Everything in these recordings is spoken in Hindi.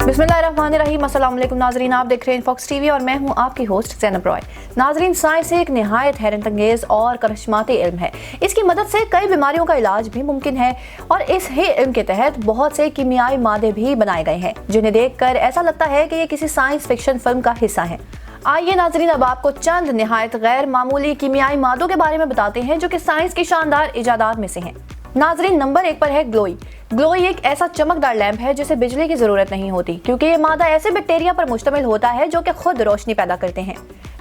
बिस्मिल्लाहिर्रहमानिर्रहीम। अस्सलाम वालेकुम नाजरीन, आप देख रहे हैं फॉक्स टीवी और मैं हूं आपकी होस्ट ज़ैनब रॉय। नाजरीन, साइंस एक निहायत हैरतअंगेज़ और करिश्माती इल्म है। इसकी मदद से कई बीमारियों का इलाज भी मुमकिन है और इस ही इल्म के तहत बहुत से कीमियाई मादे भी बनाए गए हैं जिन्हें देखकर ऐसा लगता है कि ये किसी साइंस फिक्शन फिल्म का हिस्सा है। आइए नाजरीन, अब आपको चंद निहायत गैर मामूली कीमियाई मादों के बारे में बताते हैं जो कि साइंस की शानदार इजादात में से हैं। नाजरीन, नंबर 1 पर है ग्लोई। ग्लोई एक ऐसा चमकदार लैंप है जिसे बिजली की जरूरत नहीं होती क्योंकि ये मादा ऐसे बैक्टीरिया पर मुश्तमिल होता है जो कि खुद रोशनी पैदा करते हैं।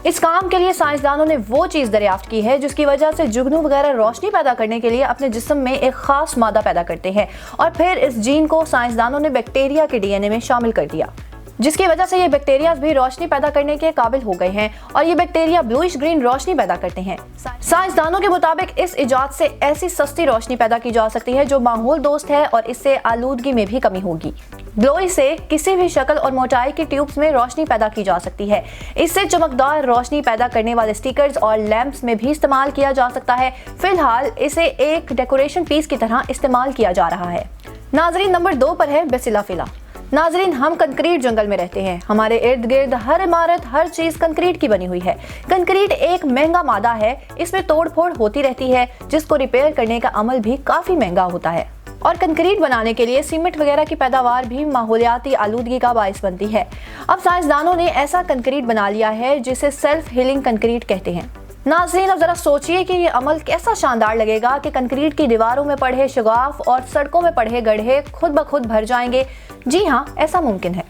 इस काम के लिए साइंसदानों ने वो चीज दरियाफ्त की है जिसकी वजह से जुगनू वगैरह रोशनी पैदा करने के लिए अपने जिस्म में एक खास मादा पैदा करते हैं और फिर इस जीन को साइंसदानों ने बैक्टीरिया के डीएनए में शामिल कर दिया, जिसकी वजह से ये बैक्टीरिया भी रोशनी पैदा करने के काबिल हो गए हैं और ये बैक्टीरिया ब्लूइश ग्रीन रोशनी पैदा करते हैं। साइंसदानों के मुताबिक इस इजाद से ऐसी सस्ती रोशनी पैदा की जा सकती है जो माहौल दोस्त है और इससे आलूदगी में भी कमी होगी। ग्लोई से किसी भी शक्ल और मोटाई की ट्यूब्स में रोशनी पैदा की जा सकती है। इससे चमकदार रोशनी पैदा करने वाले स्टिकर्स और लैंप्स में भी इस्तेमाल किया जा सकता है। फिलहाल इसे एक डेकोरेशन पीस की तरह इस्तेमाल किया जा रहा है। नाजरीन, नंबर 2 पर है बेसिलोफिला। नाजरीन, हम कंक्रीट जंगल में रहते हैं। हमारे इर्द गिर्द हर इमारत, हर चीज कंक्रीट की बनी हुई है। कंक्रीट एक महंगा मादा है, इसमें तोड़ फोड़ होती रहती है जिसको रिपेयर करने का अमल भी काफी महंगा होता है और कंक्रीट बनाने के लिए सीमेंट वगैरह की पैदावार भी माहौलियाती आलूदगी का बाइस बनती है। अब साइंसदानों ने ऐसा कंक्रीट बना लिया है जिसे सेल्फ हीलिंग कंक्रीट कहते हैं। नाज़रीन, अब जरा सोचिए कि ये अमल कैसा शानदार लगेगा कि कंक्रीट की दीवारों में पड़े शगाफ और सड़कों में पड़े गड्ढे खुद ब खुद भर जाएंगे। जी हाँ, ऐसा मुमकिन है।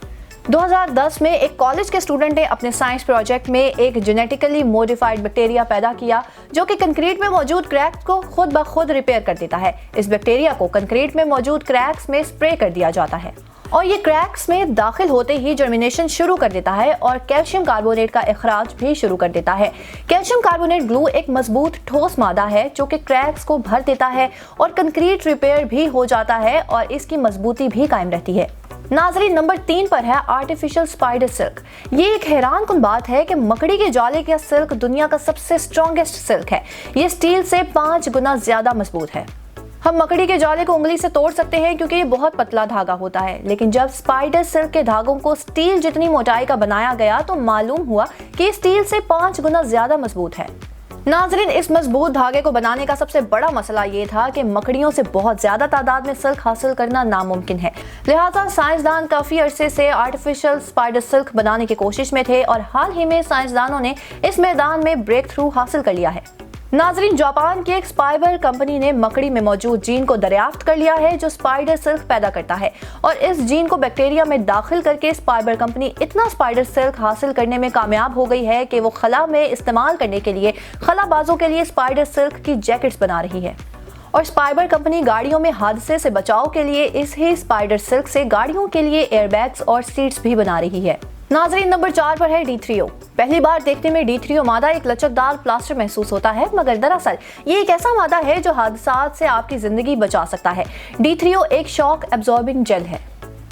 2010 में एक कॉलेज के स्टूडेंट ने अपने साइंस प्रोजेक्ट में एक जेनेटिकली मॉडिफाइड बैक्टीरिया पैदा किया जो कि कंक्रीट में मौजूद क्रैक्स को खुद ब खुद रिपेयर कर देता है। इस बैक्टीरिया को कंक्रीट में मौजूद क्रैक्स में स्प्रे कर दिया जाता है और ये क्रैक्स में दाखिल होते ही जर्मिनेशन शुरू कर देता है और कैल्शियम कार्बोनेट का इखराज भी शुरू कर देता है। कैल्शियम कार्बोनेट ग्लू एक मजबूत ठोस मादा है जो कि क्रैक्स को भर देता है और कंक्रीट रिपेयर भी हो जाता है और इसकी मजबूती भी कायम रहती है। नाजरीन, नंबर 3 पर है आर्टिफिशियल स्पाइडर सिल्क। ये एक हैरान कुन बात है कि मकड़ी के जाले का सिल्क दुनिया का सबसे स्ट्रॉन्गेस्ट सिल्क है। ये स्टील से 5 गुना ज्यादा मजबूत है। हम मकड़ी के जाले को उंगली से तोड़ सकते हैं क्योंकि ये बहुत पतला धागा होता है, लेकिन जब स्पाइडर सिल्क के धागों को स्टील जितनी मोटाई का बनाया गया तो मालूम हुआ कि स्टील से 5 गुना ज्यादा मजबूत है। नाजरीन, इस मजबूत धागे को बनाने का सबसे बड़ा मसला ये था कि मकड़ियों से बहुत ज्यादा तादाद में सिल्क हासिल करना नामुमकिन है। लिहाजा साइंसदान काफी अरसे से आर्टिफिशियल स्पाइडर सिल्क बनाने की कोशिश में थे और हाल ही में साइंसदानों ने इस मैदान में ब्रेक थ्रू हासिल कर लिया है। नाजरीन, जापान की एक स्पाइबर कंपनी ने मकड़ी में मौजूद जीन को दरियाफ्त कर लिया है जो स्पाइडर सिल्क पैदा करता है और इस जीन को बैक्टीरिया में दाखिल करके स्पाइबर कंपनी इतना स्पाइडर सिल्क हासिल करने में कामयाब हो गई है कि वो खला में इस्तेमाल करने के लिए खलाबाजों के लिए स्पाइडर सिल्क की जैकेट्स बना रही है और स्पाइबर कंपनी गाड़ियों में हादसे से बचाव के लिए इस ही स्पाइडर सिल्क से गाड़ियों के लिए एयरबैग्स और सीट्स भी बना रही है। नाजरीन, नंबर 4 पर है D3O। पहली बार देखने में D3O मादा एक लचकदार प्लास्टर महसूस होता है, मगर दरअसल ये एक ऐसा मादा है जो हादसात से आपकी जिंदगी बचा सकता है। D3O एक शॉक एब्जॉर्बिंग जेल है।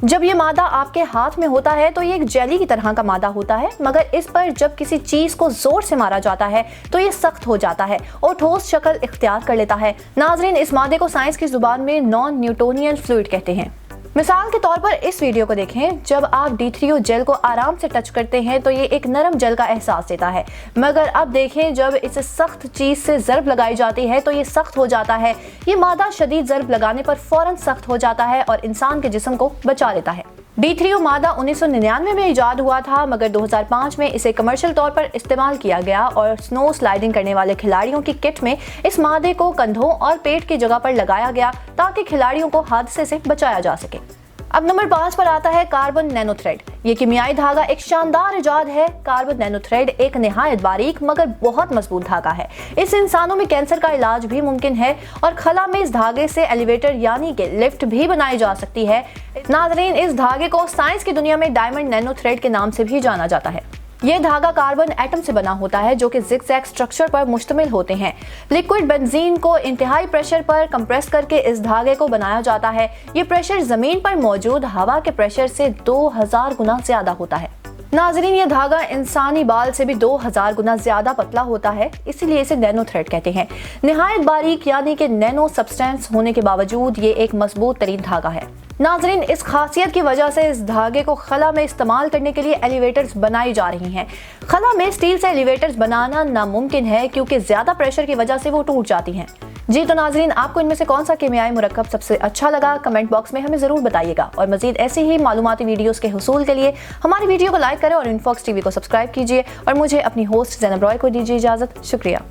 जब ये मादा आपके हाथ में होता है तो ये एक जेली की तरह का मादा होता है, मगर इस पर जब किसी चीज को जोर से मारा जाता है तो ये सख्त हो जाता है और ठोस शक्ल इख्तियार कर लेता है। नाजरीन, इस मादे को साइंस की जुबान में नॉन न्यूटोनियन फ्लूइड कहते हैं। मिसाल के तौर पर इस वीडियो को देखें। जब आप D3O जेल को आराम से टच करते हैं तो ये एक नरम जेल का एहसास देता है, मगर अब देखें जब इसे सख्त चीज से ज़र्ब लगाई जाती है तो ये सख्त हो जाता है। ये मादा शदीद ज़र्ब लगाने पर फौरन सख्त हो जाता है और इंसान के जिस्म को बचा लेता है। D3O मादा 1999 में इजाद हुआ था, मगर 2005 में इसे कमर्शियल तौर पर इस्तेमाल किया गया और स्नो स्लाइडिंग करने वाले खिलाड़ियों की किट में इस मादे को कंधों और पेट की जगह पर लगाया गया ताकि खिलाड़ियों को हादसे से बचाया जा सके। अब नंबर 5 पर आता है कार्बन नैनोथ्रेड। ये कीमियाई धागा एक शानदार इजाद है। कार्बन नैनोथ्रेड एक निहायत बारीक मगर बहुत मजबूत धागा है। इससे इंसानों में कैंसर का इलाज भी मुमकिन है और खला में इस धागे से एलिवेटर यानी कि लिफ्ट भी बनाई जा सकती है। नाजरीन, इस धागे को साइंस की दुनिया में डायमंड नैनोथ्रेड के नाम से भी जाना जाता है। ये धागा कार्बन एटम से बना होता है जो कि जिगजैग स्ट्रक्चर पर मुश्तमिल होते हैं। लिक्विड बेंजीन को इंतहाई प्रेशर पर कंप्रेस करके इस धागे को बनाया जाता है। ये प्रेशर जमीन पर मौजूद हवा के प्रेशर से 2000 गुना ज्यादा होता है। नाजरीन, ये धागा इंसानी बाल से भी 2000 गुना ज्यादा पतला होता है, इसीलिए इसे नैनो थ्रेड कहते हैं। निहायत बारीक यानी कि नैनो सब्सटेंस होने के बावजूद ये एक मजबूत तरीन धागा है। नाजरीन, इस खासियत की वजह से इस धागे को खला में इस्तेमाल करने के लिए एलिवेटर्स बनाई जा रही हैं। खला में स्टील से एलिवेटर्स बनाना नामुमकिन है क्योंकि ज्यादा प्रेशर की वजह से वो टूट जाती हैं। जी तो नाजरीन, आपको इनमें से कौन सा केमियाई मुरक्कब सबसे अच्छा लगा, कमेंट बॉक्स में हमें जरूर बताइएगा। और मजीद ऐसे ही मालूमाती वीडियोस के हुसूल के लिए हमारी वीडियो को लाइक करें और इनफॉक्स टीवी को सब्सक्राइब कीजिए। और मुझे अपनी होस्ट ज़ैनब रॉय को दीजिए इजाजत। शुक्रिया।